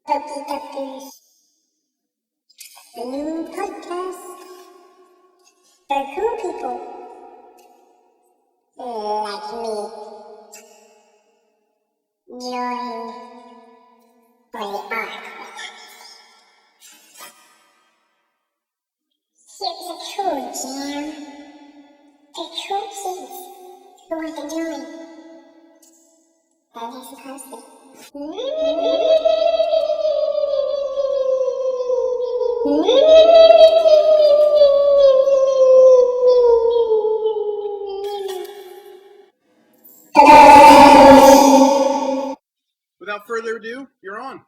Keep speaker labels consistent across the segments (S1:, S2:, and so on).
S1: Poketalkers, the new podcast for cool people like me. Join for the arc. Here's a cool jam. The cool kids who want to join. That is supposed to.
S2: Without further ado, you're on.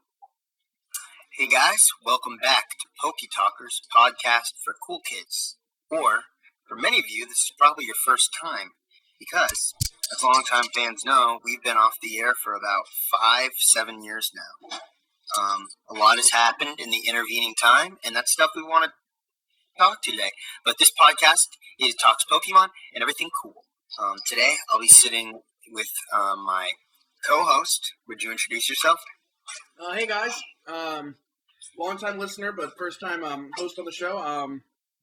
S3: Hey guys, welcome back to Poketalkers podcast for cool kids. Or, for many of you, this is probably your first time, because, as longtime fans know, we've been off the air for about 5-7 years now. A lot has happened in the intervening time, and that's stuff we want to talk to today. But this podcast talks Pokemon and everything cool. Today, I'll be sitting with my co-host. Would you introduce yourself?
S2: Hey guys, long-time listener, but first-time host on the show.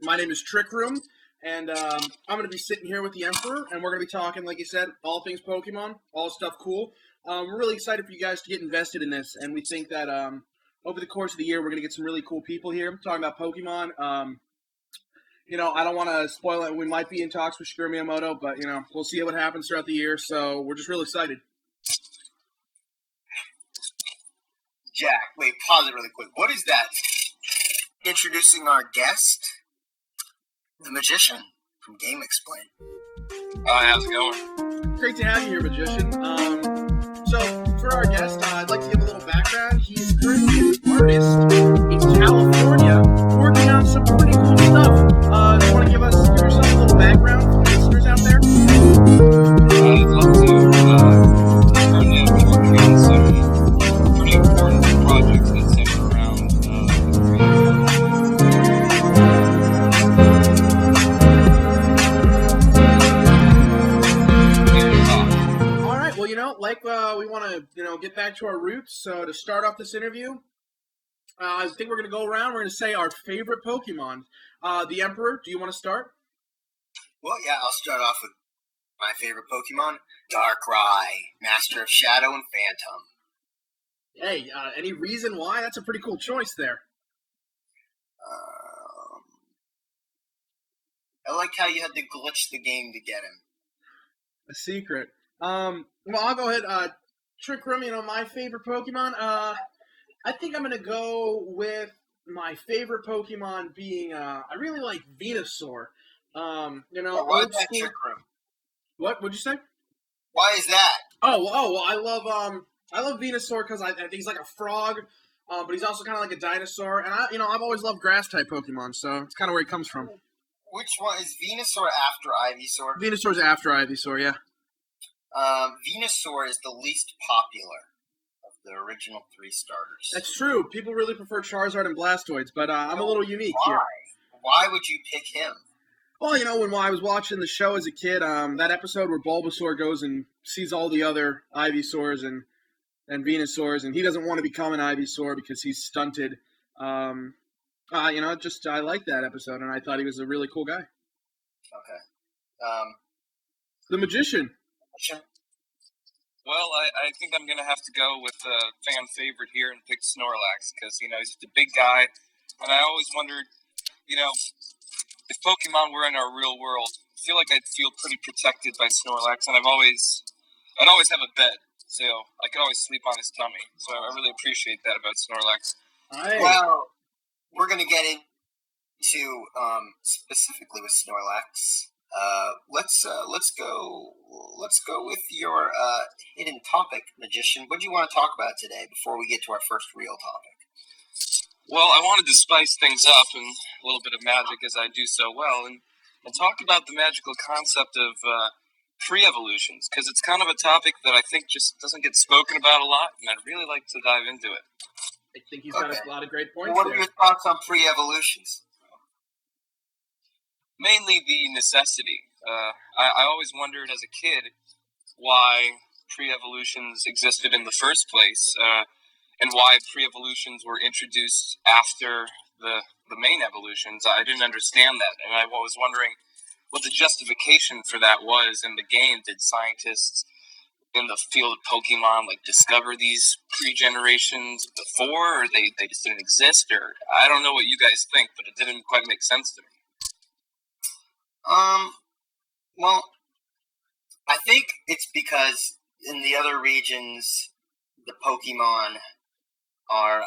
S2: My name is Trick Room, and I'm going to be sitting here with the Emperor, and we're going to be talking, like you said, all things Pokemon, all stuff cool. We're really excited for you guys to get invested in this, and we think that over the course of the year, we're going to get some really cool people here talking about Pokemon. I don't want to spoil it. We might be in talks with Shigeru Miyamoto, but, we'll see what happens throughout the year, so we're just real excited.
S3: Jack, wait, pause it really quick. What is that? Introducing our guest, the Magician from Game Explain.
S4: How's it going?
S2: Great to have you here, Magician. So, for our guest, I'd like to give a little background. He's currently an artist in California working on some pretty cool stuff. Do you want to give yourself a little background for the listeners out there?
S4: I'd love to. Currently I'm working on some pretty important projects that center around
S2: All right, well, we want to, get back to our roots. So to start off this interview, I think we're going to go around. We're going to say our favorite Pokemon. The Emperor, do you want to start?
S3: Well, yeah, I'll start off with my favorite Pokemon, Darkrai, Master of Shadow and Phantom.
S2: Hey, any reason why? That's a pretty cool choice there.
S3: I like how you had to glitch the game to get him.
S2: A secret. Well, I'll go ahead. Trick Room, my favorite Pokemon. I think I'm going to go with my favorite Pokemon being, I really like Venusaur.
S3: Why is
S2: old
S3: that
S2: school.
S3: Trick Room?
S2: What'd you say?
S3: Why is that?
S2: Well, I love Venusaur because I think he's like a frog, but he's also kind of like a dinosaur. And I've always loved grass-type Pokemon, so it's kind of where he comes from.
S3: Which one is Venusaur after Ivysaur?
S2: Venusaur's after Ivysaur, yeah.
S3: Venusaur is the least popular of the original 3 starters.
S2: That's true. People really prefer Charizard and Blastoise, but I'm a little unique here.
S3: Why would you pick him?
S2: Well, when I was watching the show as a kid, that episode where Bulbasaur goes and sees all the other Ivysaurs and Venusaurs, and he doesn't want to become an Ivysaur because he's stunted. I like that episode, and I thought he was a really cool guy.
S3: Okay.
S2: The Magician.
S4: Well, I think I'm going to have to go with a fan favorite here and pick Snorlax because, he's just a big guy. And I always wondered, if Pokemon were in our real world, I feel like I'd feel pretty protected by Snorlax. And I'd always have a bed, so I could always sleep on his tummy. So I really appreciate that about Snorlax.
S3: Well, we're going to get into specifically with Snorlax. Let's go with your hidden topic, Magician. What do you want to talk about today before we get to our first real topic?
S4: Well, I wanted to spice things up and a little bit of magic as I do so well, and talk about the magical concept of pre-evolutions, because it's kind of a topic that I think just doesn't get spoken about a lot, and I'd really like to dive into it.
S2: I think he's got a lot of great points
S3: What
S2: there.
S3: are your thoughts on pre-evolutions?
S4: mainly the necessity. I always wondered as a kid why pre-evolutions existed in the first place, and why pre-evolutions were introduced after the main evolutions. I didn't understand that, and I was wondering what the justification for that was in the game. Did scientists in the field of Pokemon discover these pre-generations before, or they just didn't exist? Or I don't know what you guys think, but it didn't quite make sense to me.
S3: Well, I think it's because in the other regions, the Pokemon are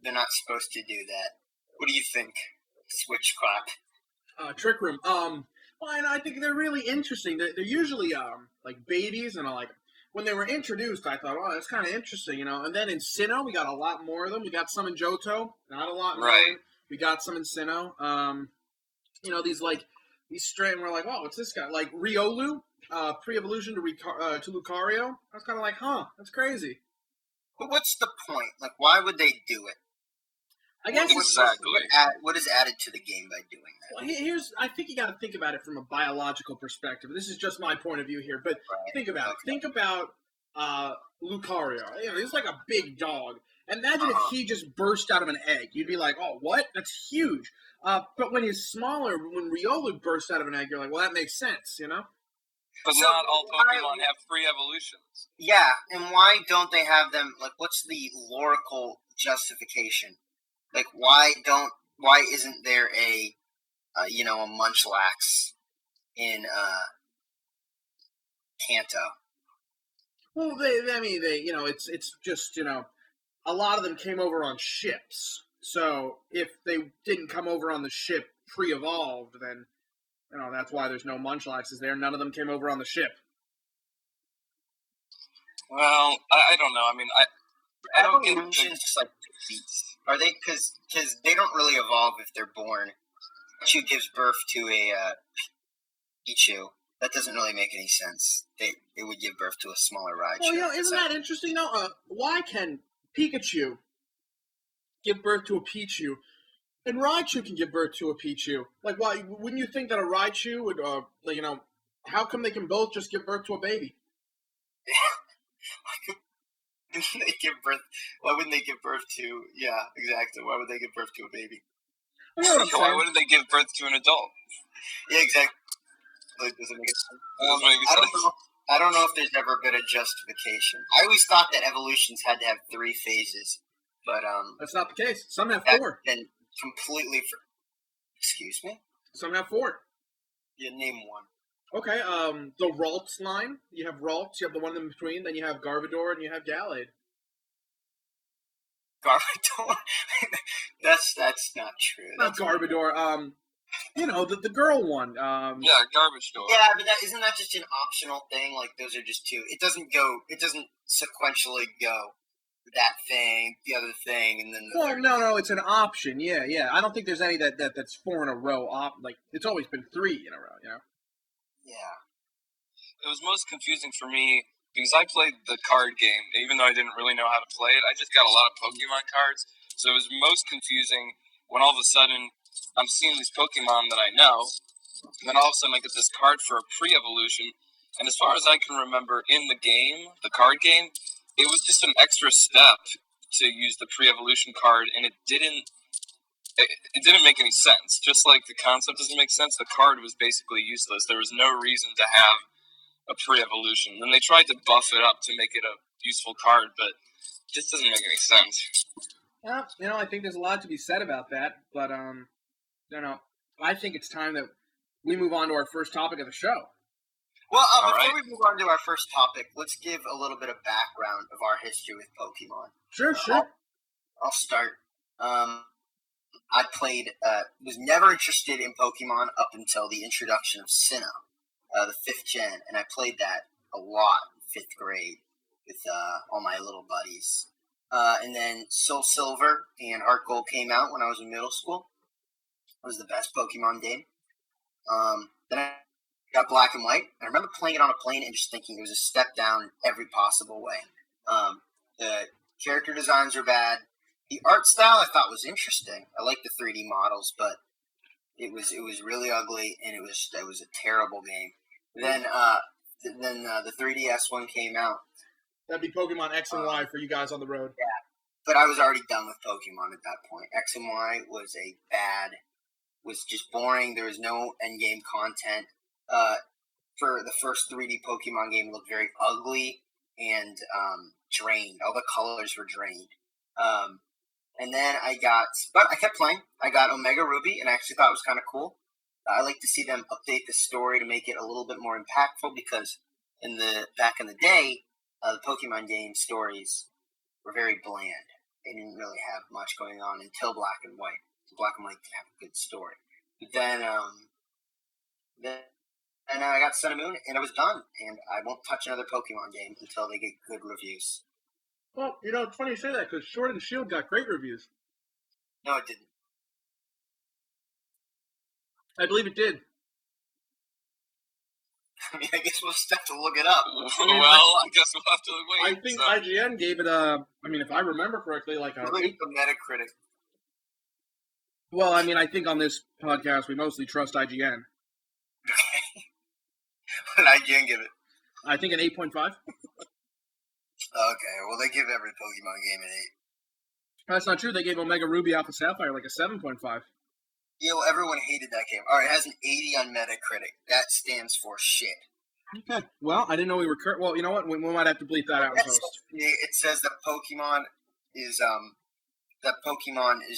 S3: they're not supposed to do that. What do you think, Switchcraft?
S2: Trick Room. Well, and I think they're really interesting. They're usually like babies, and like when they were introduced, I thought, oh, that's kind of interesting, And then in Sinnoh, we got a lot more of them. We got some in Johto, not a lot more.
S4: Right.
S2: We got some in Sinnoh. These straight, and we're like, oh, what's this guy? Like Riolu, pre-evolution to Lucario. I was kind of like, huh, that's crazy.
S3: But what's the point? Why would they do it?
S2: I guess
S4: exactly.
S3: What is added to the game by doing that?
S2: Well, I think you got to think about it from a biological perspective. This is just my point of view here, but think about it. Think about Lucario. He's like a big dog. Imagine if he just burst out of an egg. You'd be like, oh, what? That's huge. But when he's smaller, when Riolu bursts out of an egg, you're like, well, that makes sense,
S4: But so not all Pokemon have pre-evolutions.
S3: Yeah, and why don't they have them? What's the logical justification? Why isn't there a Munchlax in Kanto?
S2: Well, it's just, a lot of them came over on ships. So if they didn't come over on the ship pre-evolved, then, that's why there's no Munchlaxes there. None of them came over on the ship.
S4: Well, I don't know. I mean, I don't get
S3: Evolution's just like defeats. Are they? Because they don't really evolve if they're born. Pikachu gives birth to a Pichu. That doesn't really make any sense. They would give birth to a smaller Raichu.
S2: Well, isn't that interesting though? Why can Pikachu give birth to a Pichu, and Raichu can give birth to a Pichu? Why wouldn't you think that a Raichu would, how come they can both just give birth to a baby?
S3: Why wouldn't they give birth to? Yeah, exactly. Why would they give birth to a baby?
S4: Why wouldn't they give birth to an adult?
S3: Yeah, exactly. Doesn't make sense. I don't know if there's ever been a justification. I always thought that evolutions had to have 3 phases, but
S2: that's not the case. Some have 4.
S3: Then completely. Excuse me.
S2: Some have 4.
S3: Yeah, name one.
S2: Okay, the Ralts line. You have Ralts, you have the one in between, then you have Garbodor, and you have Gallade.
S3: Garbodor? That's not true.
S2: Not Garbodor, the girl one.
S4: Yeah, Garbage Door.
S3: Yeah, but isn't that just an optional thing? Those are just 2. It doesn't sequentially go that thing, the other thing, and then the
S2: no, it's an option. Yeah. I don't think there's any that's 4 in a row. It's always been 3 in a row,
S3: Yeah.
S4: It was most confusing for me because I played the card game, even though I didn't really know how to play it. I just got a lot of Pokemon cards, so it was most confusing when all of a sudden I'm seeing these Pokemon that I know, and then all of a sudden I get this card for a pre-evolution, and as far as I can remember in the game, the card game, it was just an extra step to use the pre-evolution card, and it didn't make any sense. Just like the concept doesn't make sense, the card was basically useless. There was no reason to have a pre-evolution. And they tried to buff it up to make it a useful card, but it just doesn't make any sense.
S2: Well, I think there's a lot to be said about that, but I think it's time that we move on to our first topic of the show.
S3: Well, before we move on to our first topic, let's give a little bit of background of our history with Pokemon.
S2: Sure.
S3: I'll start. I was never interested in Pokemon up until the introduction of Sinnoh, the 5th gen, and I played that a lot in 5th grade with all my little buddies. And then Soul Silver and Heart Gold came out when I was in middle school. It was the best Pokemon game. Then I got Black and White. I remember playing it on a plane and just thinking it was a step down every possible way. The character designs are bad. The art style I thought was interesting. I like the 3D models, but It was really ugly, and it was a terrible game. Then the 3DS one came out.
S2: That'd be Pokemon X and Y for you guys on the road.
S3: Yeah, but I was already done with Pokemon at that point. X and Y was just boring. There was no end game content. For the first 3D Pokemon game, it looked very ugly and drained. All the colors were drained. And then but I kept playing. I got Omega Ruby, and I actually thought it was kind of cool. I like to see them update the story to make it a little bit more impactful, because back in the day, the Pokemon game stories were very bland. They didn't really have much going on until Black and White. Black and White did have a good story. But then I got Sun and Moon, and I was done. And I won't touch another Pokemon game until they get good reviews.
S2: Well, it's funny you say that, because Sword and Shield got great reviews.
S3: No, it didn't.
S2: I believe it did.
S3: I mean, I guess we'll just have to look it up.
S4: I guess we'll have to wait.
S2: I think IGN gave it if I remember correctly, like a...
S3: Look at the Metacritic.
S2: Well, I think on this podcast we mostly trust IGN.
S3: What did IGN give it?
S2: I think an 8.5.
S3: Okay, well, they give every Pokemon game an 8.
S2: That's not true. They gave Omega Ruby Alpha Sapphire like a 7.5.
S3: Everyone hated that game. All right, it has an 80 on Metacritic. That stands for shit.
S2: Okay. Well, I didn't know we were... Well, you know what? We might have to bleep that out in post.
S3: It says that Pokemon is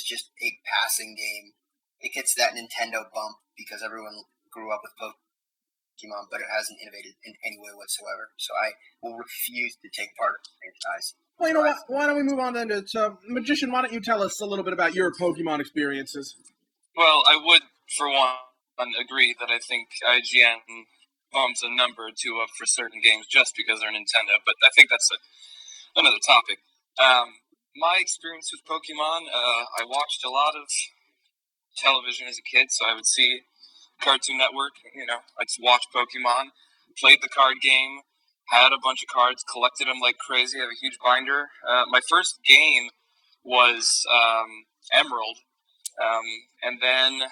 S3: just a passing game. It gets that Nintendo bump because everyone grew up with Pokemon, but it hasn't innovated in any way whatsoever. So I will refuse to take part in the franchise.
S2: Well, you know what? Why don't we move on then to Magician? Why don't you tell us a little bit about your Pokemon experiences?
S4: Well, I would, for one, agree that I think IGN bumps a number or two up for certain games just because they're Nintendo, but I think that's another topic. My experience with Pokemon, I watched a lot of television as a kid, so I would see Cartoon Network, I'd just watch Pokemon, played the card game, had a bunch of cards, collected them like crazy. I have a huge binder. My first game was Emerald, and then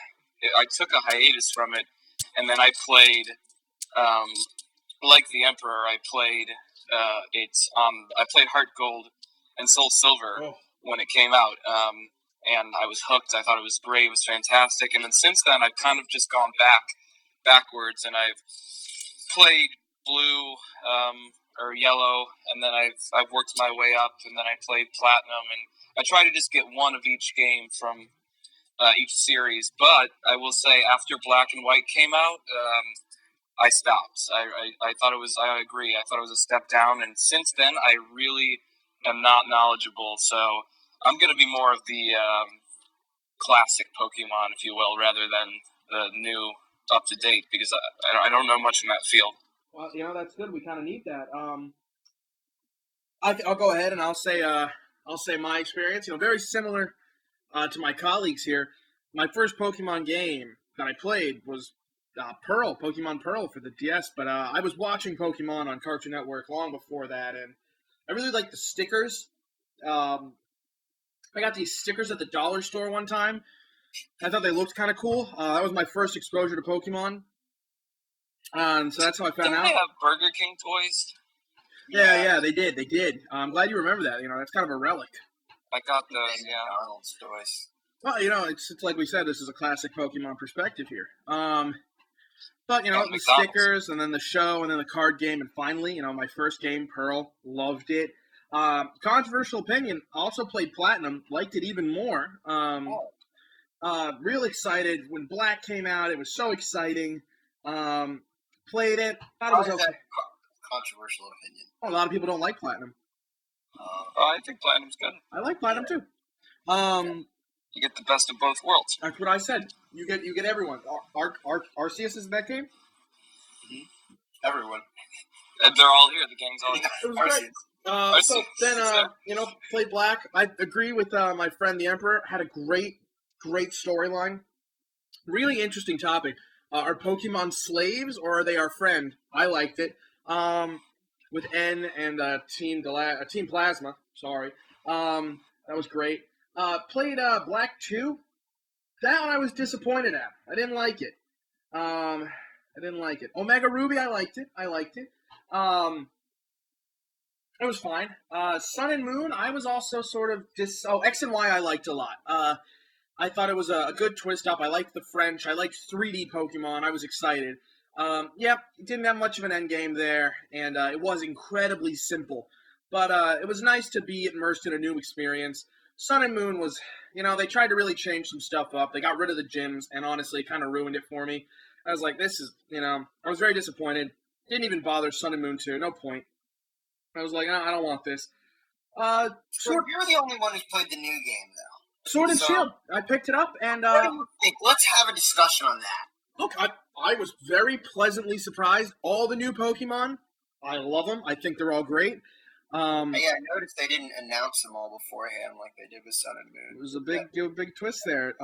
S4: I took a hiatus from it, and then I played, like the Emperor, I played I played Heart Gold and Soul Silver when it came out, and I was hooked. I thought it was great. It was fantastic. And then since then, I've kind of just gone backwards, and I've played Blue or Yellow, and then I've worked my way up, and then I played Platinum, and I try to just get one of each game from each series. But I will say, after Black and White came out, I stopped. I thought it was. I agree. I thought it was a step down, and since then, I really am not knowledgeable. So I'm going to be more of the classic Pokemon, if you will, rather than the new, up-to-date, because I don't know much in that field.
S2: Well, that's good. We kind of need that. I'll go ahead and I'll say my experience. Very similar to my colleagues here. My first Pokemon game that I played was Pokemon Pearl for the DS, but I was watching Pokemon on Cartoon Network long before that, and I really liked the stickers. I got these stickers at the dollar store one time. I thought they looked kind of cool. That was my first exposure to Pokemon. So that's how I found out.
S4: Didn't they have Burger King toys?
S2: Yeah, they did. I'm glad you remember that. That's kind of a relic.
S4: I got those, yeah.
S3: Arnold's toys.
S2: Well, it's like we said, this is a classic Pokemon perspective here. But, the
S4: McDonald's.
S2: stickers, and then the show, and then the card game, and finally, my first game, Pearl, loved it. Controversial opinion, also played Platinum, liked it even more. Real excited. When Black came out, it was so exciting. Played it. Thought it was okay.
S3: Controversial opinion.
S2: A lot of people don't like Platinum.
S4: I think Platinum's good.
S2: I like Platinum, too.
S4: You get the best of both worlds.
S2: That's what I said. You get everyone. Arceus is in that game?
S3: Mm-hmm. Everyone.
S4: And they're all here. The gang's all here.
S2: It was great. So then, played Black. I agree with my friend the Emperor. Had a great storyline. Really interesting topic. Are Pokemon slaves or are they our friend? I liked it. With N and Team Plasma. Sorry. That was great. Played Black 2. That one I was disappointed at. I didn't like it. Omega Ruby, I liked it. It was fine. Sun and Moon, I was also sort of X and Y I liked a lot. I thought it was a good twist up. I liked the French. I liked 3D Pokemon. I was excited. It didn't have much of an end game there, and it was incredibly simple. But it was nice to be immersed in a new experience. Sun and Moon was, they tried to really change some stuff up. They got rid of the gyms, and honestly, it kind of ruined it for me. I was like, this is, I was very disappointed. Didn't even bother Sun and Moon 2. No point. I was like, I don't want this.
S3: So you're the only one who's played the new game, though.
S2: Sword and Shield. I picked it up, and
S3: what do you think? Let's have a discussion on that.
S2: Look, I was very pleasantly surprised. All the new Pokemon, I love them. I think they're all great.
S3: I noticed they didn't announce them all beforehand like they did with Sun and Moon.
S2: It was a big twist there.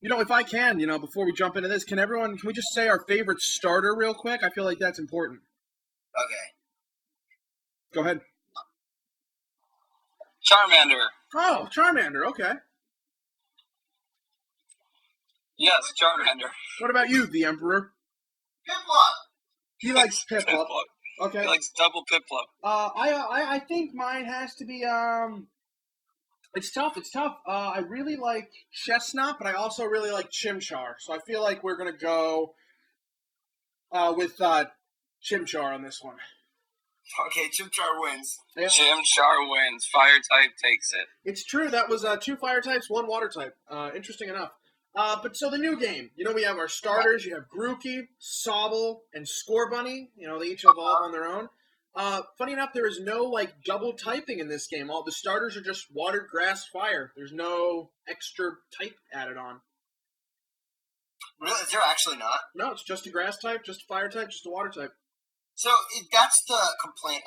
S2: If I can, before we jump into this, can we just say our favorite starter real quick? I feel like that's important.
S3: Okay.
S2: Go ahead.
S4: Charmander.
S2: Oh, Charmander. Okay.
S4: Yes, Charmander.
S2: What about you, the Emperor?
S3: Piplup.
S2: He likes Piplup. Okay.
S4: He likes double Piplup.
S2: I think mine has to be It's tough. I really like Chestnut, but I also really like Chimchar. So I feel like we're gonna go with Chimchar on this one.
S3: Okay, Chimchar wins.
S2: Yeah.
S4: Chimchar wins. Fire type takes it.
S2: It's true. That was 2 fire types, 1 water type. Interesting enough. But so the new game, we have our starters. You have Grookey, Sobble, and Scorbunny. They each evolve on their own. Funny enough, there is no double typing in this game. All the starters are just water, grass, fire. There's no extra type added on.
S3: Really? Is there actually not?
S2: No, it's just a grass type, just a fire type, just a water type.
S3: So that's the complaint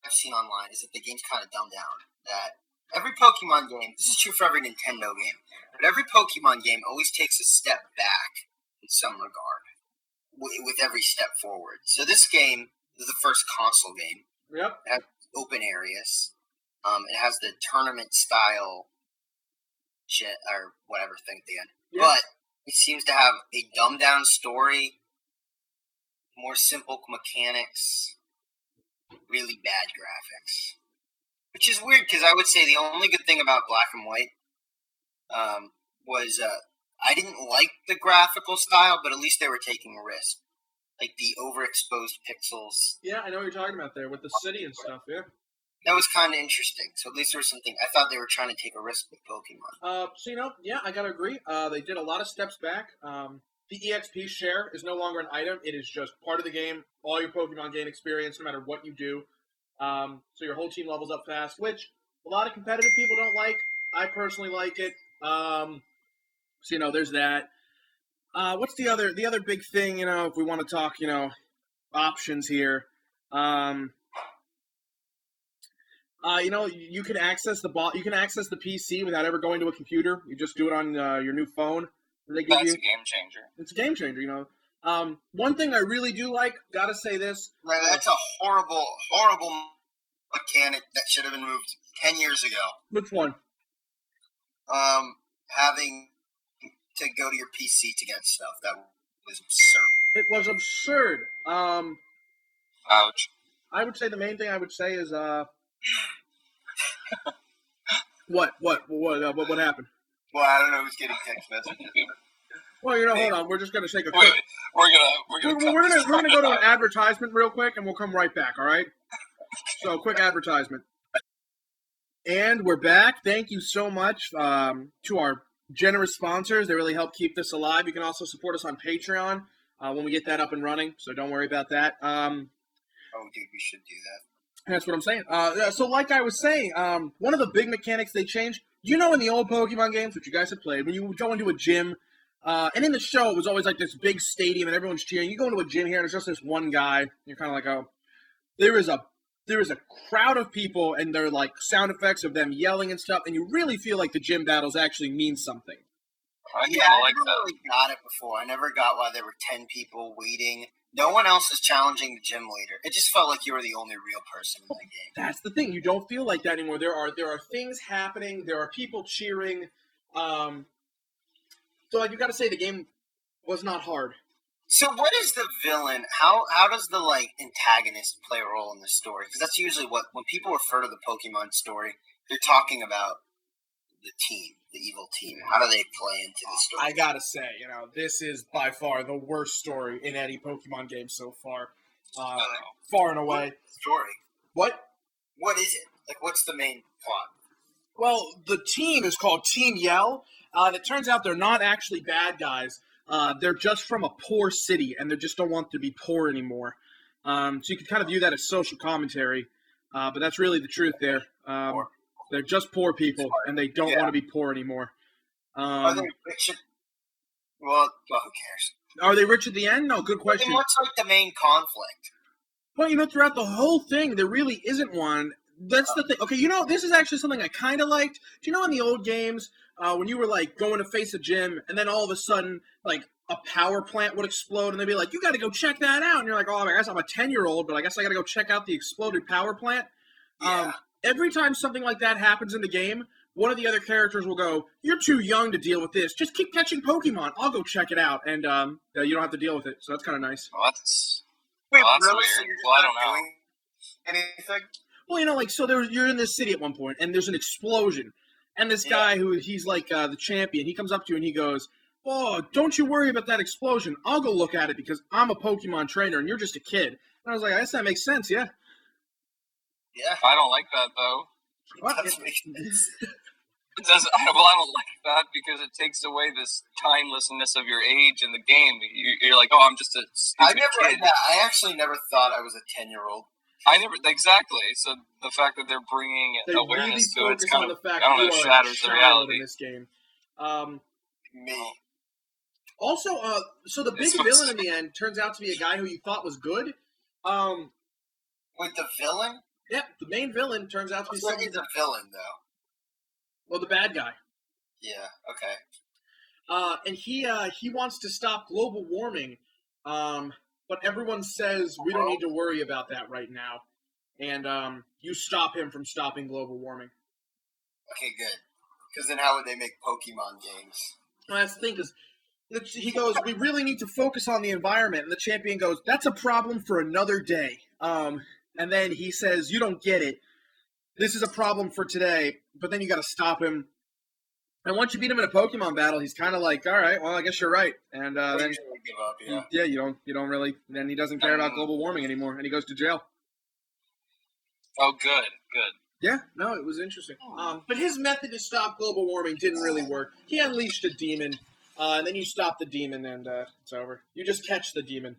S3: I've seen online, is that the game's kind of dumbed down. That every Pokemon game, this is true for every Nintendo game, but every Pokemon game always takes a step back in some regard with every step forward. So this game is the first console game.
S2: Yep.
S3: It has open areas. It has the tournament style shit or whatever thing at the end. Yep. But it seems to have a dumbed down story, more simple mechanics, really bad graphics. Which is weird, because I would say the only good thing about Black and White was I didn't like the graphical style, but at least they were taking a risk. Like the overexposed pixels.
S2: Yeah, I know what you're talking about there, with the city and stuff, yeah.
S3: That was kind of interesting. So at least there was something. I thought they were trying to take a risk with Pokemon.
S2: Yeah, I gotta agree. They did a lot of steps back. The EXP share is no longer an item. It is just part of the game. All your Pokemon gain experience, no matter what you do. So your whole team levels up fast, which a lot of competitive people don't like. I personally like it. There's that. What's the other big thing, if we want to talk, options here. You can access the PC without ever going to a computer. You just do it on your new phone.
S4: That's a game changer.
S2: It's a game changer, One thing I really do like, gotta say this.
S3: Right, that's a horrible, horrible mechanic that should have been moved 10 years ago.
S2: Which one?
S3: Having to go to your PC to get stuff. That was absurd.
S2: It was absurd.
S4: Ouch.
S2: I would say the main thing I would say is what happened?
S3: Well, I don't know who's getting text messages.
S2: Well, hold on. We're just gonna take a quick.
S4: We're
S2: gonna go to an advertisement real quick, and we'll come right back. All right. So, quick advertisement. And we're back. Thank you so much to our generous sponsors. They really help keep this alive. You can also support us on Patreon when we get that up and running. So don't worry about that.
S3: Oh, dude, we should do that.
S2: That's what I'm saying. So like I was saying, one of the big mechanics they changed, in the old Pokemon games, which you guys have played, when you would go into a gym, and in the show, it was always like this big stadium and everyone's cheering. You go into a gym here and it's just this one guy. You're kind of like, oh, there is a crowd of people and they're like sound effects of them yelling and stuff, and you really feel like the gym battles actually mean something.
S3: I never really got it before. I never got why there were 10 people waiting. No one else is challenging the gym leader. It just felt like you were the only real person in the game.
S2: That's the thing. You don't feel like that anymore. There are things happening. There are people cheering. So like you got to say the game was not hard.
S3: So what is the villain? How does the antagonist play a role in the story? Because that's usually when people refer to the Pokemon story, they're talking about the team, the evil team. How do they play into the story?
S2: I gotta say, this is by far the worst story in any Pokemon game so far. Far and away.
S3: Story.
S2: What?
S3: What is it? Like, what's the main plot?
S2: Well, the team is called Team Yell. And it turns out they're not actually bad guys. They're just from a poor city, and they just don't want to be poor anymore. So you can kind of view that as social commentary, but that's really the truth there. They're just poor people, and they don't want to be poor anymore.
S3: Are they rich? Well, who cares?
S2: Are they rich at the end? No, good question.
S3: Then what's the main conflict?
S2: Well, throughout the whole thing, there really isn't one. That's the thing. Okay, this is actually something I kind of liked. Do you know in the old games, when you were, going to face a gym, and then all of a sudden, a power plant would explode, and they'd be like, you got to go check that out. And you're like, oh, I guess I'm a 10-year-old, but I guess I got to go check out the exploded power plant.
S3: Yeah.
S2: Every time something like that happens in the game, one of the other characters will go, you're too young to deal with this. Just keep catching Pokemon. I'll go check it out. And you don't have to deal with it. So that's kind of nice.
S4: Well, that's weird. Well, I don't know.
S3: Anything?
S2: Well, so you're in this city at one point, and there's an explosion. And this guy he's the champion, he comes up to you and he goes, oh, don't you worry about that explosion. I'll go look at it because I'm a Pokemon trainer and you're just a kid. And I was like, I guess that makes sense, yeah.
S3: Yeah.
S4: I don't like that, though.
S2: What?
S3: It makes sense.
S4: It doesn't. I don't like that because it takes away this timelessness of your age in the game. You're like, oh, I'm just a stupid kid.
S3: I actually never thought I was a 10-year-old.
S4: I never exactly. So the fact that they're bringing awareness
S2: really
S4: to it's kind of
S2: the fact
S4: shatters the reality
S2: in this game.
S3: Me.
S2: Also, so the big villain in the end turns out to be a guy who you thought was good.
S3: With the villain?
S2: Yep, the main villain turns out to be
S3: someone. He's a villain, though.
S2: Well, the bad guy.
S3: Yeah. Okay.
S2: And he wants to stop global warming. But everyone says we don't need to worry about that right now. And you stop him from stopping global warming.
S3: Okay, good. Because then how would they make Pokemon games?
S2: Well, that's the thing, because he goes, we really need to focus on the environment. And the champion goes, that's a problem for another day. And then he says, you don't get it. This is a problem for today, but then you got to stop him. And once you beat him in a Pokemon battle, he's kind of like, all right, well, I guess you're right. And then
S3: give up,
S2: you don't really. Then he doesn't care about global warming anymore, and he goes to jail.
S4: Oh, good.
S2: Yeah, no, it was interesting. But his method to stop global warming didn't really work. He unleashed a demon, and then you stop the demon, and it's over. You just catch the demon.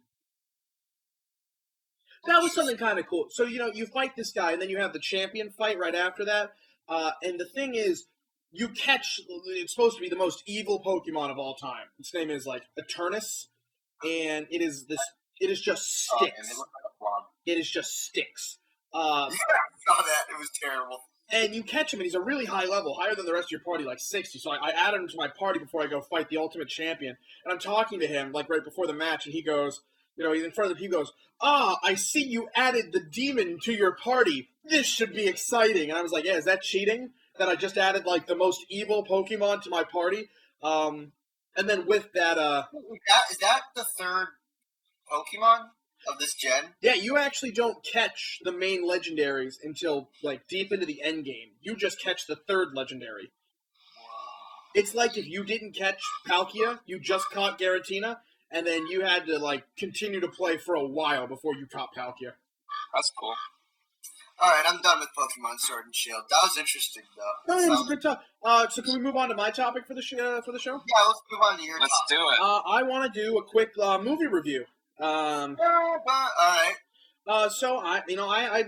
S2: That was something kind of cool. So, you fight this guy, and then you have the champion fight right after that. And the thing is, you catch, it's supposed to be the most evil Pokemon of all time. Its name is, Eternus, and it is just sticks. It is just sticks.
S3: I saw that. It was terrible.
S2: And you catch him, and he's a really high level, higher than the rest of your party, 60. So I added him to my party before I go fight the Ultimate Champion. And I'm talking to him, right before the match, and he goes, he's in front of the people, he goes, I see you added the demon to your party. This should be exciting. And I was like, yeah, is that cheating? That I just added, the most evil Pokemon to my party? And then with that,
S3: Is that the third Pokemon of this gen?
S2: Yeah, you actually don't catch the main legendaries until, deep into the end game. You just catch the third legendary. It's like if you didn't catch Palkia, you just caught Giratina, and then you had to, continue to play for a while before you caught Palkia.
S4: That's cool.
S3: All right, I'm done with Pokemon Sword and Shield. That was interesting, though.
S2: No, it was a good talk. So can we move on to my topic for the show?
S3: Yeah, let's move on to your
S4: Let's
S3: topic.
S4: do it.
S2: I want to do a quick movie review.
S3: All right.
S2: So I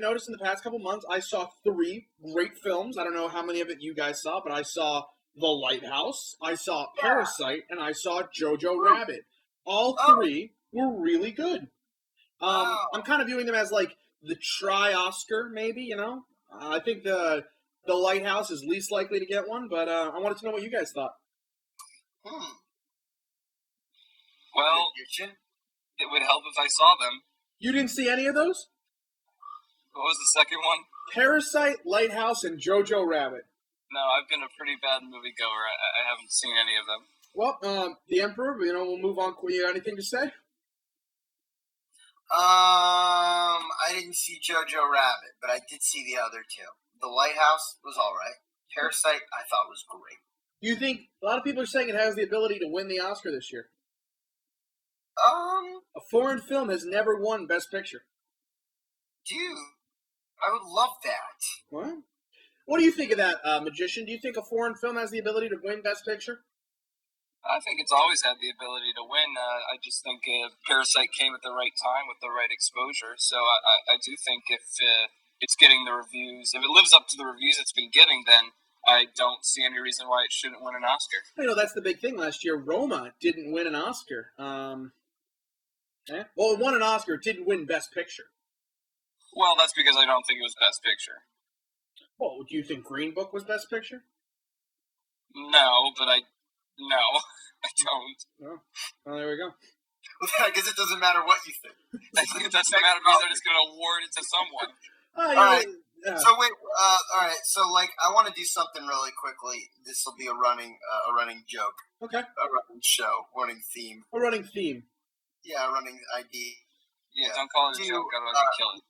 S2: noticed in the past couple months I saw 3 great films. I don't know how many of it you guys saw, but I saw The Lighthouse, I saw Parasite, and I saw Jojo Rabbit. All 3 were really good. I'm kind of viewing them as the tri-Oscar, maybe. I think the Lighthouse is least likely to get one, but I wanted to know what you guys thought.
S4: Well, it would help if I saw them.
S2: You didn't see any of those?
S4: What was the second one?
S2: Parasite, Lighthouse, and Jojo Rabbit.
S4: No, I've been a pretty bad moviegoer. I haven't seen any of them.
S2: Well, the Emperor, we'll move on. You got anything to say?
S3: I didn't see Jojo Rabbit, but I did see the other two. The Lighthouse was all right. Parasite, I thought was great.
S2: You think a lot of people are saying it has the ability to win the Oscar this year? A foreign film has never won Best Picture.
S3: Dude, I would love that.
S2: What? What do you think of that, Magician? Do you think a foreign film has the ability to win Best Picture?
S4: I think it's always had the ability to win. I just think Parasite came at the right time with the right exposure. So I do think if it's getting the reviews, if it lives up to the reviews it's been getting, then I don't see any reason why it shouldn't win an Oscar.
S2: That's the big thing last year. Roma didn't win an Oscar. Well, it won an Oscar. It didn't win Best Picture.
S4: Well, that's because I don't think it was Best Picture.
S2: Well, do you think Green Book was Best Picture?
S4: No, but I don't.
S2: No. Well, there we go.
S3: I guess it doesn't matter what you think.
S4: It doesn't matter because they're just going to award it to someone.
S3: All right. So wait. All right. So I want to do something really quickly. This will be a running joke.
S2: Okay.
S3: A running show, running theme.
S2: A running theme.
S3: Yeah, a running ID.
S4: Yeah, don't call it a joke. I'm going to kill it.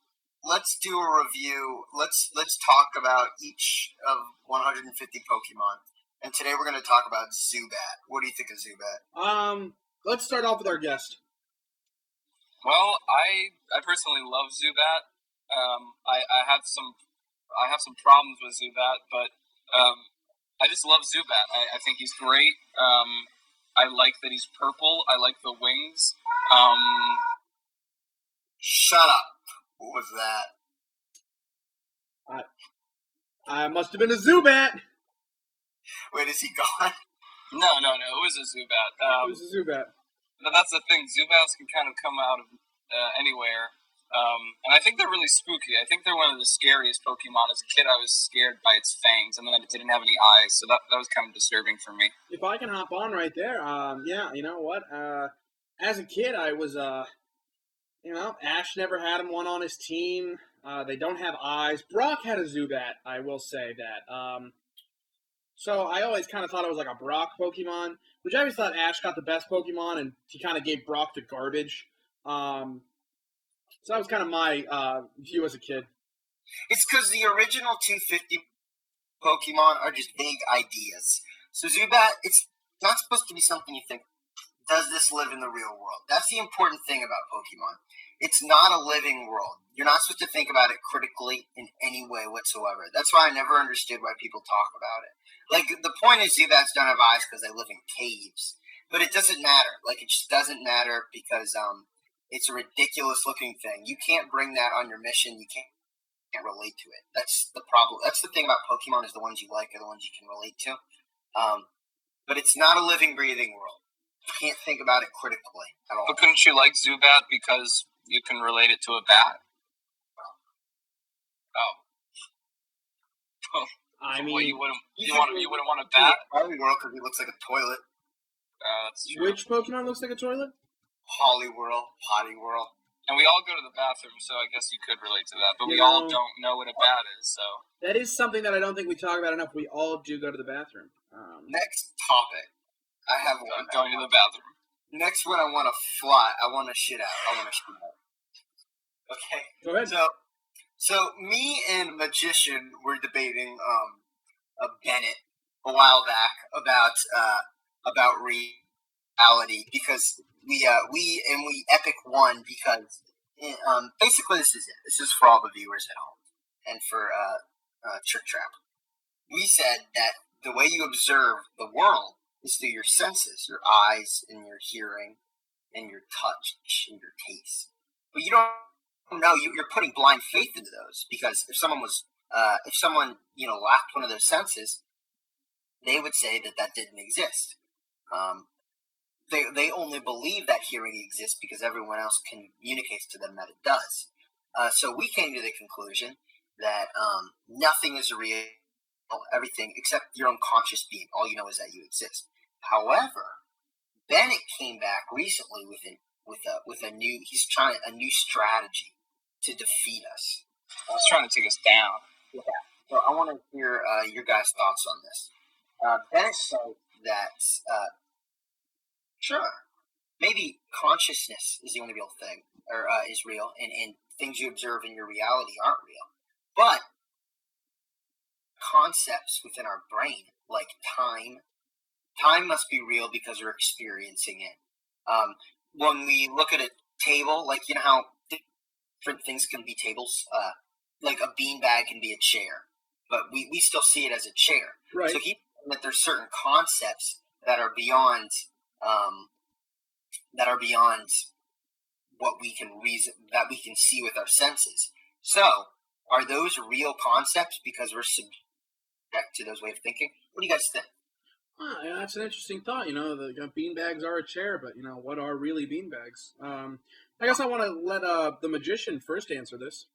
S3: Let's do a review. Let's talk about each of 150 Pokemon. And today we're going to talk about Zubat. What do you think of Zubat?
S2: Let's start off with our guest.
S4: Well, I personally love Zubat. I have some problems with Zubat, but I just love Zubat. I think he's great. I like that he's purple. I like the wings.
S3: Shut up. What was that?
S2: I must have been a Zubat.
S3: Wait, is he gone?
S4: No. It was a Zubat.
S2: It was a Zubat.
S4: But that's the thing. Zubats can kind of come out of anywhere. And I think they're really spooky. I think they're one of the scariest Pokemon. As a kid, I was scared by its fangs, and then it didn't have any eyes, so that was kind of disturbing for me.
S2: If I can hop on right there, yeah, you know what? As a kid, I was, Ash never had one on his team. They don't have eyes. Brock had a Zubat, I will say that. So I always kind of thought it was like a Brock Pokemon, which I always thought Ash got the best Pokemon, and he kind of gave Brock the garbage. So that was kind of my view as a kid.
S3: It's because the original 250 Pokemon are just vague ideas. So Zubat, it's not supposed to be something you think, does this live in the real world? That's the important thing about Pokemon. It's not a living world. You're not supposed to think about it critically in any way whatsoever. That's why I never understood why people talk about it. The point is Zubats don't have eyes because they live in caves. But it doesn't matter. It just doesn't matter because it's a ridiculous-looking thing. You can't bring that on your mission. You can't relate to it. That's the problem. That's the thing about Pokemon is the ones you like are the ones you can relate to. But it's not a living, breathing world. You can't think about it critically at all.
S4: But couldn't you like Zubat because you can relate it to a bat? Oh.
S2: I mean,
S4: well, you wouldn't want a bat?
S3: Hollyworld because he looks like a toilet.
S4: That's true.
S2: Which Pokemon looks like a toilet?
S3: Hollyworld, Potty World.
S4: And we all go to the bathroom, so I guess you could relate to that. But we all don't know what a bat is, so.
S2: That is something that I don't think we talk about enough. We all do go to the bathroom.
S3: Next topic. I have one.
S4: Going to the bathroom.
S3: Next one, I want to fly. I want to shit out. Okay.
S2: Go ahead.
S3: So me and Magician were debating Bennett a while back about reality because we epic won because basically this is it. This is for all the viewers at home and for Trick Trap. We said that the way you observe the world is through your senses, your eyes and your hearing and your touch and your taste. But you don't know, you're putting blind faith into those because if someone lacked one of those senses, they would say that didn't exist. They only believe that hearing exists because everyone else communicates to them that it does. So we came to the conclusion that nothing is real, everything except your unconscious being. All you know is that you exist. However, Bennett came back recently with a new strategy to defeat us.
S4: He's trying to take us down.
S3: Yeah. So I want to hear your guys' thoughts on this. Bennett said that sure, maybe consciousness is the only real thing, or is real, and things you observe in your reality aren't real. But concepts within our brain, like time must be real because we're experiencing it. When we look at a table, like how different things can be tables, like a beanbag can be a chair, but we still see it as a chair.
S2: Right.
S3: So he's saying that there's certain concepts that are beyond what we can reason, that we can see with our senses. So, are those real concepts because we're subject to those way of thinking? What do you guys think?
S2: Yeah, that's an interesting thought. The beanbags are a chair, but what are really beanbags? I guess I want to let the magician first answer this.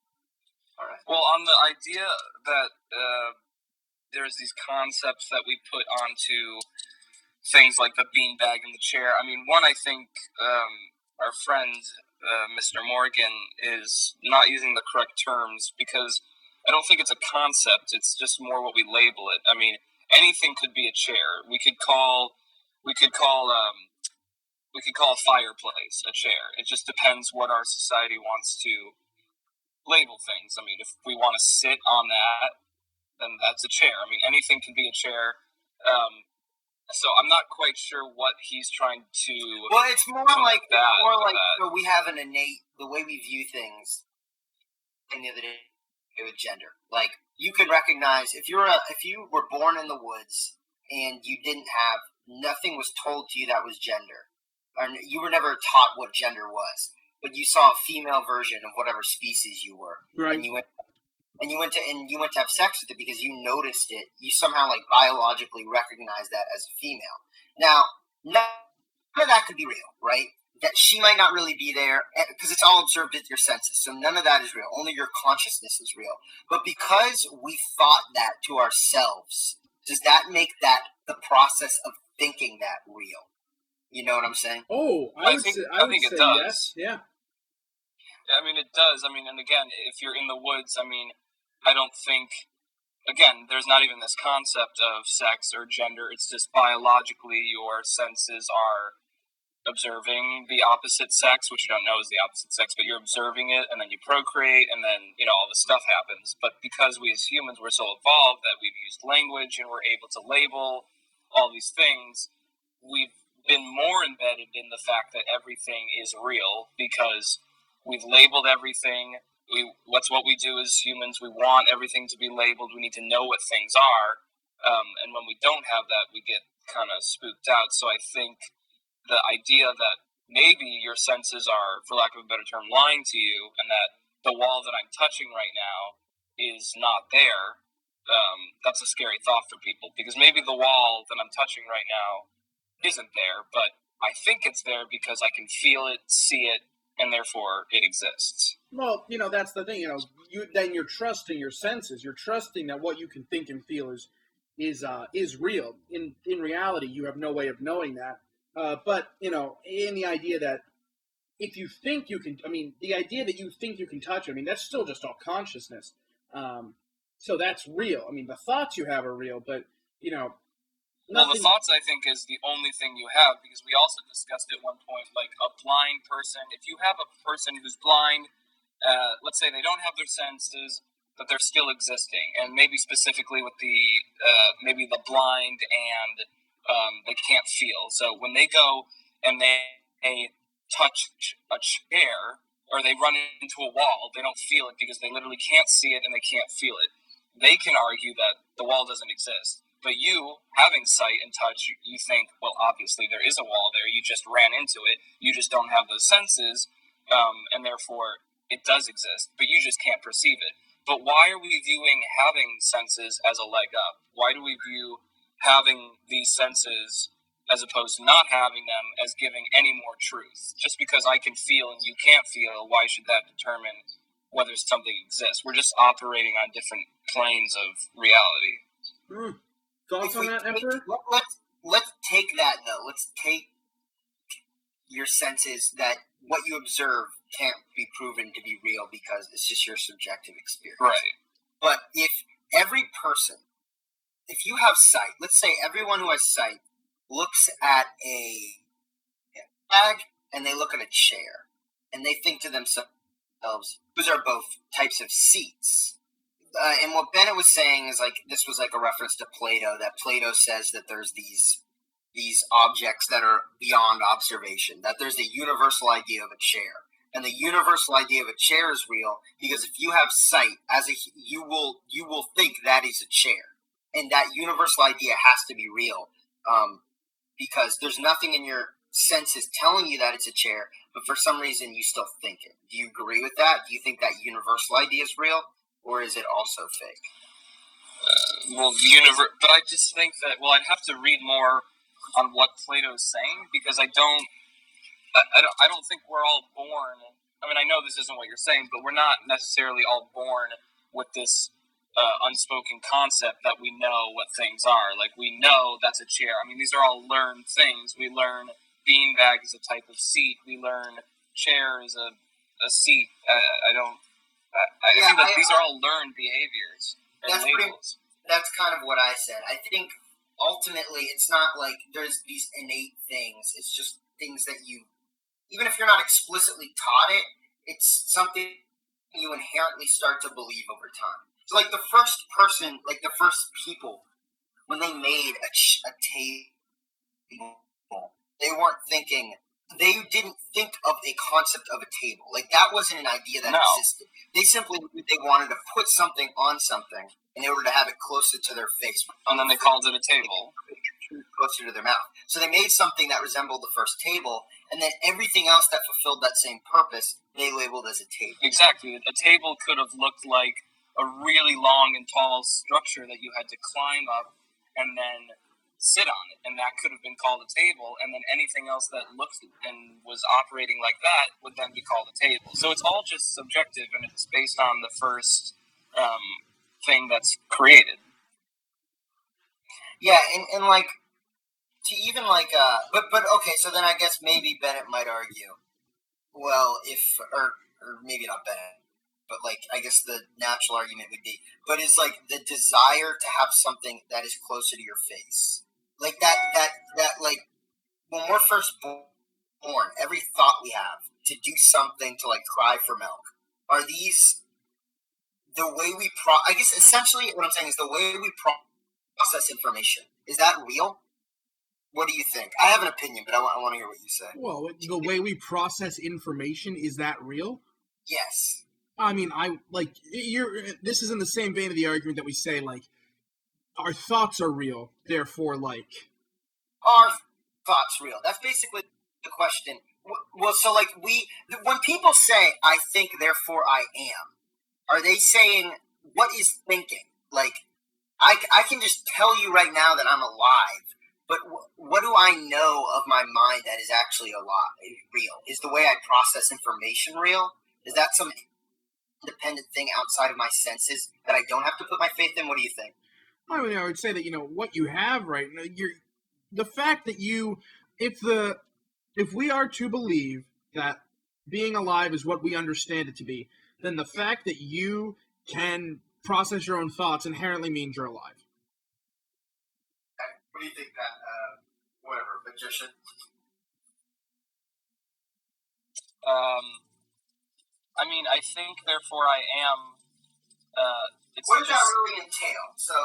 S3: All right.
S4: Well, on the idea that there's these concepts that we put onto things like the beanbag and the chair. I mean, one, I think our friend Mr. Morgan is not using the correct terms, because I don't think it's a concept. It's just more what we label it. I mean, anything could be a chair. We could call a fireplace a chair. It just depends what our society wants to label things. I mean, if we want to sit on that, then that's a chair. I mean, anything can be a chair. So I'm not quite sure what he's trying to.
S3: Well, it's more like
S4: that.
S3: So we have an innate, the way we view things. The other day with gender, like you can recognize if you were born in the woods and you didn't have, nothing was told to you that was gender, or you were never taught what gender was, but you saw a female version of whatever species you were,
S2: right?
S3: And you went to have sex with it because you noticed it. You somehow like biologically recognized that as a female. Now, none of that could be real, right? That she might not really be there because it's all observed with your senses. So none of that is real. Only your consciousness is real. But because we thought that to ourselves, does that make that the process of thinking that real? You know what I'm saying?
S2: Oh, I think it does. Yes. Yeah.
S4: I mean, it does. I mean, and again, if you're in the woods, I mean, I don't think, again, there's not even this concept of sex or gender. It's just biologically your senses are observing the opposite sex, which you don't know is the opposite sex, but you're observing it, and then you procreate, and then, all this stuff happens. But because we as humans, we're so evolved that we've used language and we're able to label all these things, we've been more embedded in the fact that everything is real because we've labeled everything. What's what we do as humans. We want everything to be labeled. We need to know what things are. And when we don't have that, we get kind of spooked out. So I think the idea that maybe your senses are, for lack of a better term, lying to you, and that the wall that I'm touching right now is not there, that's a scary thought for people. Because maybe the wall that I'm touching right now isn't there, but I think it's there because I can feel it, see it, and therefore it exists.
S2: Well, that's the thing. You're trusting your senses. You're trusting that what you can think and feel is real. In reality, you have no way of knowing that. But in the idea that if you think you can, the idea that you think you can touch it, that's still just all consciousness. So that's real. The thoughts you have are real, but
S4: Well, the thoughts, I think, is the only thing you have, because we also discussed at one point, like a blind person. If you have a person who's blind, let's say they don't have their senses, but they're still existing, and maybe specifically with maybe the blind and they can't feel. So when they go and they touch a chair or they run into a wall, they don't feel it because they literally can't see it and they can't feel it. They can argue that the wall doesn't exist. But you, having sight and touch, you think, well, obviously there is a wall there. You just ran into it. You just don't have those senses, and therefore it does exist, but you just can't perceive it. But why are we viewing having senses as a leg up? Why do we view having these senses as opposed to not having them as giving any more truth? Just because I can feel and you can't feel, why should that determine whether something exists? We're just operating on different planes of reality.
S2: Thoughts on that, Emperor?
S3: Let's take that, though. Let's take your senses that what you observe can't be proven to be real because it's just your subjective experience.
S4: Right.
S3: But if every person, if you have sight, let's say everyone who has sight looks at a bag and they look at a chair and they think to themselves, those are both types of seats. And what Bennett was saying is like, this was like a reference to Plato, that Plato says that there's these objects that are beyond observation, that there's a universal idea of a chair. And the universal idea of a chair is real because if you have sight, you will think that is a chair, and that universal idea has to be real, because there's nothing in your senses telling you that it's a chair, but for some reason you still think it. Do you agree with that? Do you think that universal idea is real, or is it also fake?
S4: But I just think that I'd have to read more on what Plato's saying because I don't think we're all born. I mean, I know this isn't what you're saying, but we're not necessarily all born with this unspoken concept that we know what things are. Like, we know that's a chair. I mean, these are all learned things. We learn beanbag is a type of seat. We learn chair is a seat. I think that these are all learned behaviors and labels.
S3: That's kind of what I said. I think ultimately it's not like there's these innate things. It's just things that you, even if you're not explicitly taught it, it's something you inherently start to believe over time. So like the first people, when they made a table, they didn't think of a concept of a table. Like that wasn't an idea that existed. They simply wanted to put something on something in order to have it closer to their face.
S4: And then they called it a table.
S3: Closer to their mouth. So they made something that resembled the first table, and then everything else that fulfilled that same purpose, they labeled as a table.
S4: Exactly. A table could have looked like a really long and tall structure that you had to climb up and then sit on it, and that could have been called a table, and then anything else that looked and was operating like that would then be called a table. So it's all just subjective, and it's based on the first thing that's created.
S3: Yeah, and like, to even like, but okay, so then I guess maybe Bennett might argue, well, or maybe not Bennett, but like, I guess the natural argument would be, but it's like the desire to have something that is closer to your face. Like that like, when we're first born, every thought we have to do something, to like cry for milk, are these the way we I guess essentially what I'm saying is the way we process information. Is that real? What do you think? I have an opinion, but I want to hear what you say.
S2: Well, the way we process information, is that real?
S3: Yes.
S2: I mean, this is in the same vein of the argument that we say, like, our thoughts are real, therefore, like...
S3: Are thoughts real? That's basically the question. Well, so, like, when people say, I think, therefore I am, are they saying, what is thinking? Like, I can just tell you right now that I'm alive, but what do I know of my mind that is actually real? Is the way I process information real? Is that some independent thing outside of my senses that I don't have to put my faith in? What do you think?
S2: I mean, I would say that, what you have right now, the fact that if we are to believe that being alive is what we understand it to be, then the fact that you can process your own thoughts inherently means you're alive.
S3: What do you think that, whatever, magician?
S4: I mean, I think, therefore I am.
S3: What does that really entail? So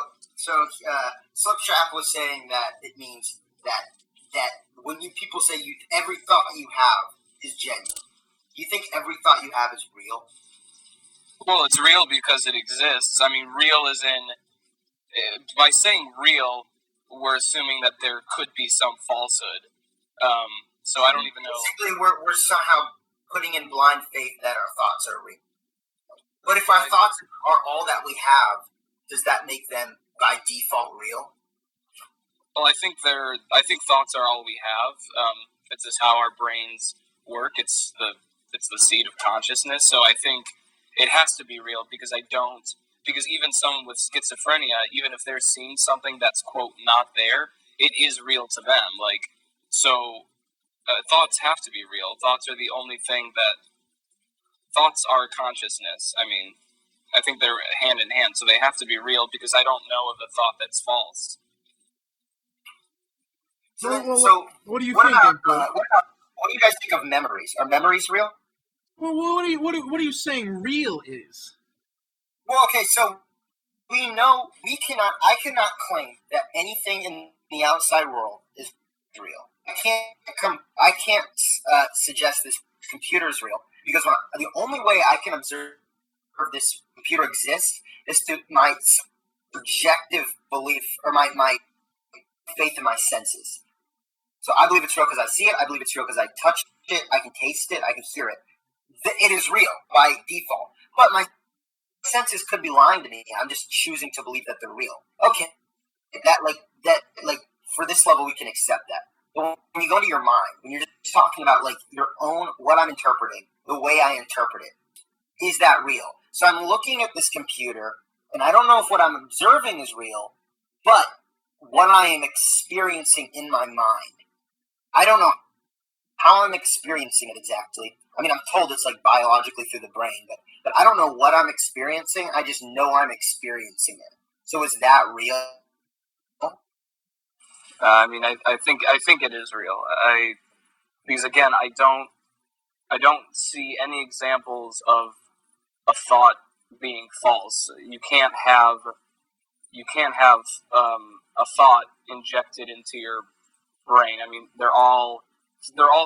S3: Slipstrap was saying that it means that when people say every thought you have is genuine. Do you think every thought you have is real?
S4: Well, it's real because it exists. I mean, real is by saying real, we're assuming that there could be some falsehood. So I don't even know.
S3: Basically, we're somehow putting in blind faith that our thoughts are real. But if our thoughts are all that we have, does that make them by default real?
S4: Well, I think thoughts are all we have. It's just how our brains work. It's the seed of consciousness. So I think it has to be real because even someone with schizophrenia, even if they're seeing something that's, quote, not there, it is real to them. Like, so thoughts have to be real. Thoughts are the only thing thoughts are consciousness. I mean, I think they're hand in hand, so they have to be real because I don't know of a thought that's false.
S3: So,
S2: what do you
S3: what
S2: think,
S3: about,
S2: Emperor?
S3: what do you guys think of memories? Are memories real?
S2: Well, what are you saying real is?
S3: Well, okay, so I cannot claim that anything in the outside world is real. I can't suggest this computer is real because the only way I can observe this computer exists is through my subjective belief or my faith in my senses. So I believe it's real because I see it. I believe it's real because I touch it. I can taste it. I can hear it. It is real by default. But my senses could be lying to me. I'm just choosing to believe that they're real. Okay, that for this level we can accept that. But when you go to your mind, when you're just talking about like your own what I'm interpreting, the way I interpret it, is that real? So I'm looking at this computer, and I don't know if what I'm observing is real, but what I am experiencing in my mind, I don't know how I'm experiencing it exactly. I mean, I'm told it's like biologically through the brain, but I don't know what I'm experiencing. I just know I'm experiencing it. So is that real?
S4: I mean, I think it is real. Because again, I don't see any examples of a thought being false. You can't have a thought injected into your brain. I mean, they're all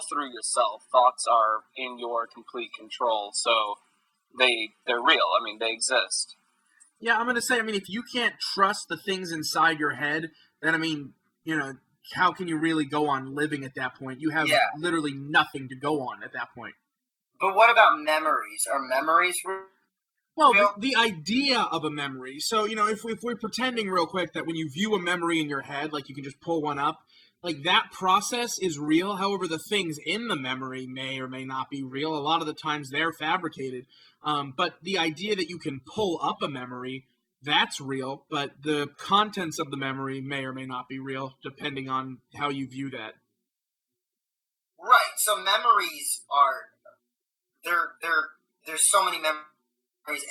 S4: through yourself. Thoughts are in your complete control, so they're real. I mean, they exist.
S2: Yeah, I'm gonna say. I mean, if you can't trust the things inside your head, then I mean, how can you really go on living at that point? You have literally nothing to go on at that point.
S3: But what about memories? Are memories real?
S2: Well, the idea of a memory. So, if we're pretending real quick that when you view a memory in your head, like you can just pull one up, like that process is real. However, the things in the memory may or may not be real. A lot of the times they're fabricated. But the idea that you can pull up a memory, that's real. But the contents of the memory may or may not be real, depending on how you view that.
S3: Right. So memories there's so many memories.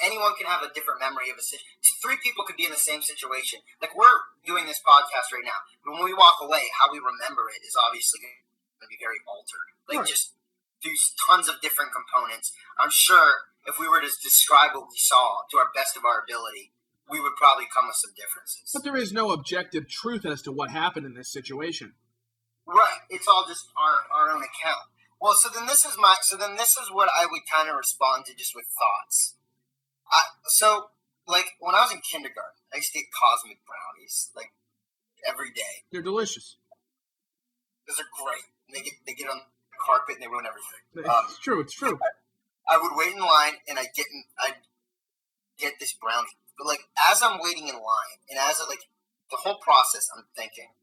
S3: Anyone can have a different memory of a situation. 3 people could be in the same situation. Like we're doing this podcast right now, but when we walk away, how we remember it is obviously going to be very altered. Like just through tons of different components. I'm sure if we were to describe what we saw to our best of our ability, we would probably come with some differences.
S2: But there is no objective truth as to what happened in this situation.
S3: Right. It's all just our own account. Well, so then this is what I would kind of respond to just with thoughts. So, like, when I was in kindergarten, I used to eat cosmic brownies, like, every day.
S2: They're delicious.
S3: Those are great. They get on the carpet and they ruin everything.
S2: It's true.
S3: I would wait in line and I'd get this brownie. But, like, as I'm waiting in line and the whole process, I'm thinking,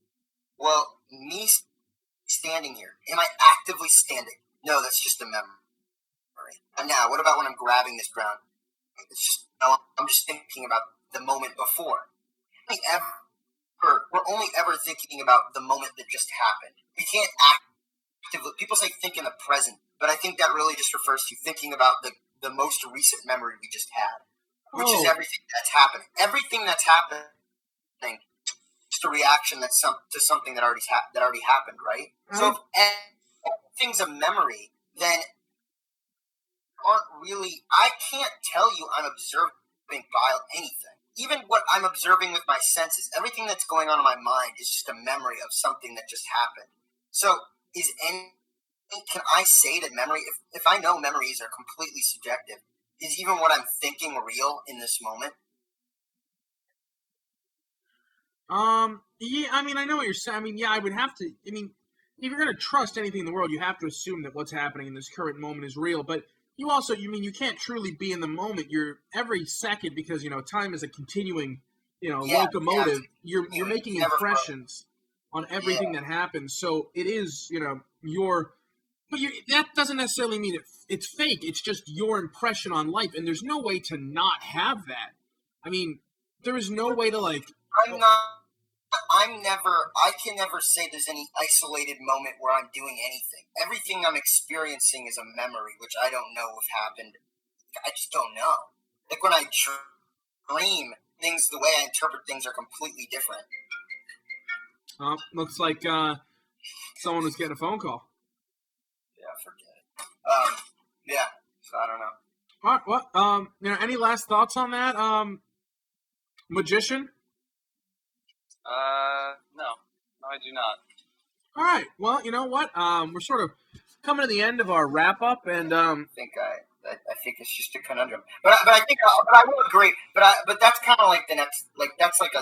S3: well, me standing here, am I actively standing? No, that's just a memory. And now, what about when I'm grabbing this brownie? It's just, I'm just thinking about the moment before. We're only ever thinking about the moment that just happened. We can't actively, people say think in the present, but I think that really just refers to thinking about the most recent memory we just had, which is everything that's happening. Everything that's happening, just a reaction to something that already happened, right? So if everything's a memory, then I can't tell you I'm observing by anything. Even what I'm observing with my senses, everything that's going on in my mind is just a memory of something that just happened. So can I say that memory, if I know memories are completely subjective, is even what I'm thinking real in this moment?
S2: Yeah, I mean, I know what you're saying. I mean, yeah, I would have to, if you're going to trust anything in the world, you have to assume that what's happening in this current moment is real, but you also, you can't truly be in the moment. You're every second because, time is a continuing, locomotive. You're making impressions on everything that happens. So it is, that doesn't necessarily mean it's fake. It's just your impression on life. And there's no way to not have that. I mean, there is no way to
S3: I can never say there's any isolated moment where I'm doing anything. Everything I'm experiencing is a memory, which I don't know if happened. I just don't know. Like when I dream, things, the way I interpret things are completely different.
S2: Looks like someone was getting a phone call.
S3: Yeah, forget it. Yeah, so I don't know.
S2: All right, well, any last thoughts on that, magician?
S4: No, I do not.
S2: All right, well, you know what? We're sort of coming to the end of our wrap up, and
S3: I think it's just a conundrum. But I will agree. But that's kind of like the next, like that's like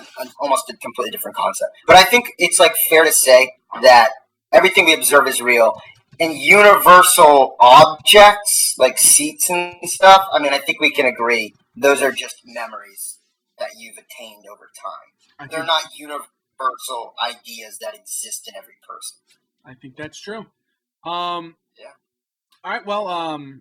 S3: almost a completely different concept. But I think it's like fair to say that everything we observe is real. And universal objects like seats and stuff, I mean, I think we can agree those are just memories that you've attained over time. They're not universal ideas that exist in every person.
S2: I think that's true.
S3: Yeah.
S2: All right, well,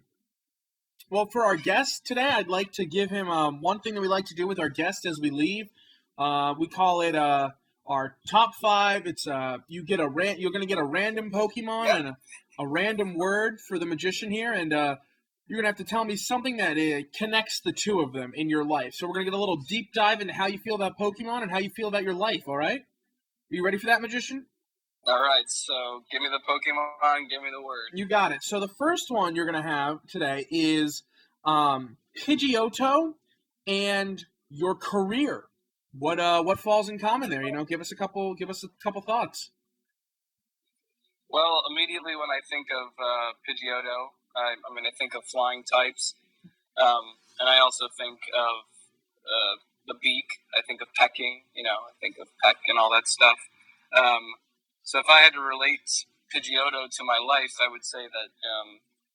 S2: for our guest today, I'd like to give him one thing that we like to do with our guest as we leave. We call it our top 5. It's you're going to get a random Pokemon and a random word for the magician here, and you're going to have to tell me something that connects the two of them in your life. So we're going to get a little deep dive into how you feel about Pokemon and how you feel about your life, all right? Are you ready for that, magician?
S4: All right, so give me the Pokemon, give me the word.
S2: You got it. So the first one you're going to have today is Pidgeotto and your career. What falls in common there? Give us a couple thoughts.
S4: Well, immediately when I think of Pidgeotto, I'm going to think of flying types, and I also think of the beak. I think of pecking. I think of peck and all that stuff. So if I had to relate Pidgeotto to my life, I would say that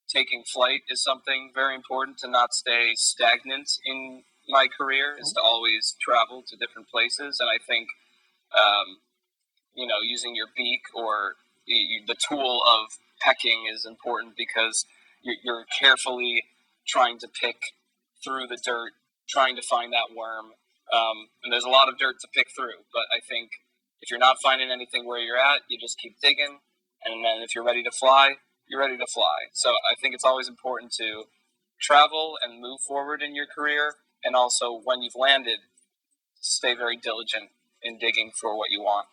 S4: taking flight is something very important to not stay stagnant in my career, is to always travel to different places. And I think, using your beak or the tool of pecking is important because you're carefully trying to pick through the dirt, trying to find that worm. And there's a lot of dirt to pick through, but I think if you're not finding anything where you're at, you just keep digging, and then if you're ready to fly, you're ready to fly. So I think it's always important to travel and move forward in your career, and also when you've landed, stay very diligent in digging for what you want.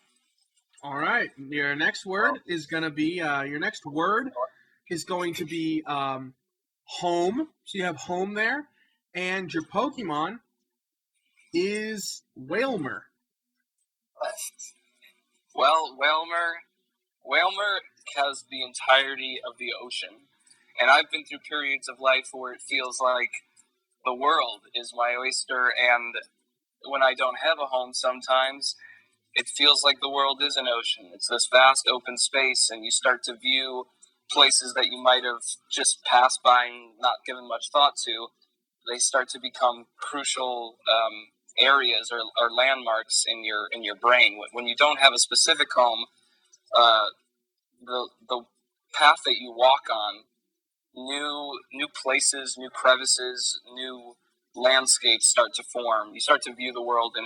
S2: All right, your next word is going to be home. So you have home there, and your Pokemon is Wailmer.
S4: Well, Wailmer has the entirety of the ocean. And I've been through periods of life where it feels like the world is my oyster. And when I don't have a home sometimes, it feels like the world is an ocean. It's this vast open space, and you start to view places that you might have just passed by and not given much thought to. They start to become crucial areas or landmarks in your brain. When you don't have a specific home, the path that you walk on, new places, new crevices, new landscapes start to form. You start to view the world in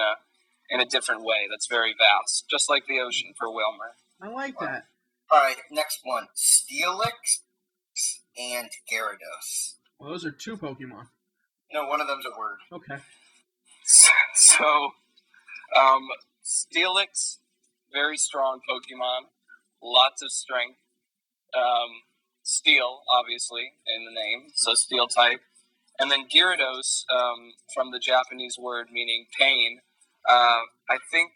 S4: a different way that's very vast, just like the ocean for Wailmer.
S2: I like that.
S3: All right, next one. Steelix and Gyarados.
S2: Well, those are 2 Pokemon.
S3: No, one of them's a word.
S2: Okay.
S4: So, Steelix, very strong Pokemon, lots of strength. Steel, obviously, in the name, so Steel type. And then Gyarados, from the Japanese word meaning pain. I think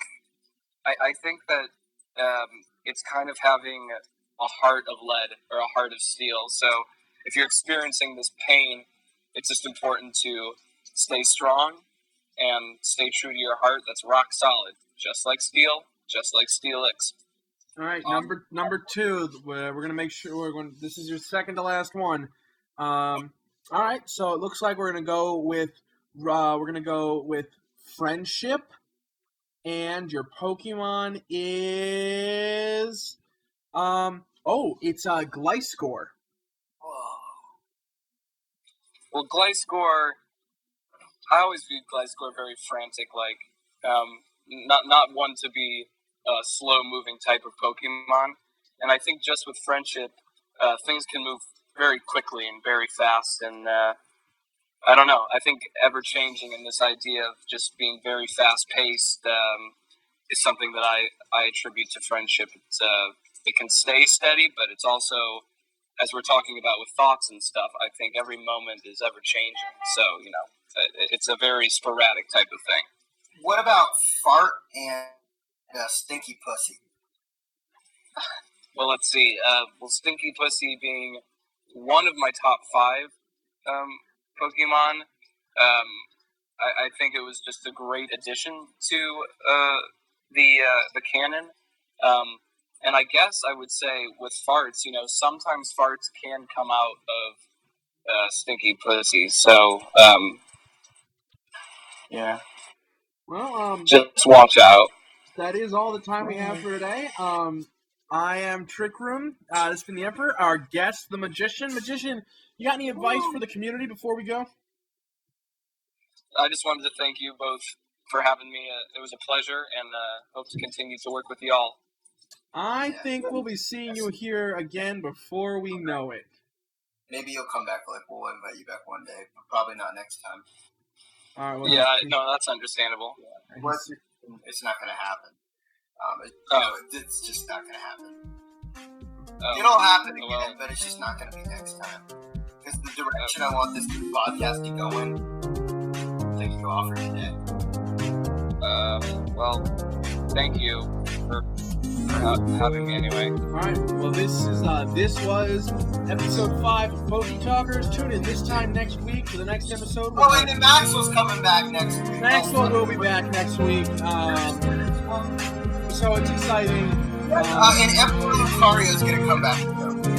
S4: that it's kind of having a heart of lead or a heart of steel. So if you're experiencing this pain, it's just important to stay strong and stay true to your heart. That's rock solid, just like steel, just like Steelix.
S2: All right, number 2. We're gonna make sure this is your second to last one. All right, so it looks like we're gonna go with friendship, and your Pokemon is it's Gliscor.
S4: Well, Gliscor, I always viewed Gliscor very frantic, like not one to be a slow-moving type of Pokemon. And I think just with friendship, things can move very quickly and very fast. And I don't know. I think ever changing and this idea of just being very fast paced is something that I attribute to friendship. It can stay steady, but it's also, as we're talking about with thoughts and stuff, I think every moment is ever changing. So, it's a very sporadic type of thing.
S3: What about fart and stinky pussy?
S4: Well, let's see. Stinky Pussy being one of my top 5 Pokemon, I think it was just a great addition to the canon. And I guess I would say with farts, sometimes farts can come out of Stinky Pussy. So, yeah.
S2: Well,
S4: just watch out.
S2: That is all the time we have for today. I am Trick Room. This has been the Emperor. Our guest, the Magician. Magician, you got any advice for the community before we go?
S4: I just wanted to thank you both for having me. It was a pleasure, and hope to continue to work with y'all.
S2: I think we'll be seeing you here again before we know it.
S3: Maybe you'll come back. We'll invite you back one day, but probably not next time.
S2: All right. Well,
S4: yeah, no, that's understandable.
S3: Yeah. It's not going to happen. It's just not going to happen. It'll happen again, but it's just not going to be next time. Because the direction I want this podcast to go in, I think you offer today.
S4: Thank you for having me anyway.
S2: All right. Well, this was episode 5 of Poketalkers. Tune in this time next week for the next episode.
S3: And then Maxwell's coming back next week.
S2: Maxwell will be back next week. So it's exciting.
S3: And Emperor Lucario is going to come back.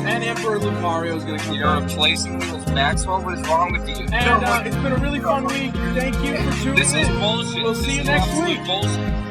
S2: And Emperor Lucario is going to come back.
S4: You're replacing me with Maxwell? What is wrong with you?
S2: And it's been a really fun week. Thank you for tuning in.
S4: This is bullshit.
S2: We'll see you next week.
S4: Bullshit.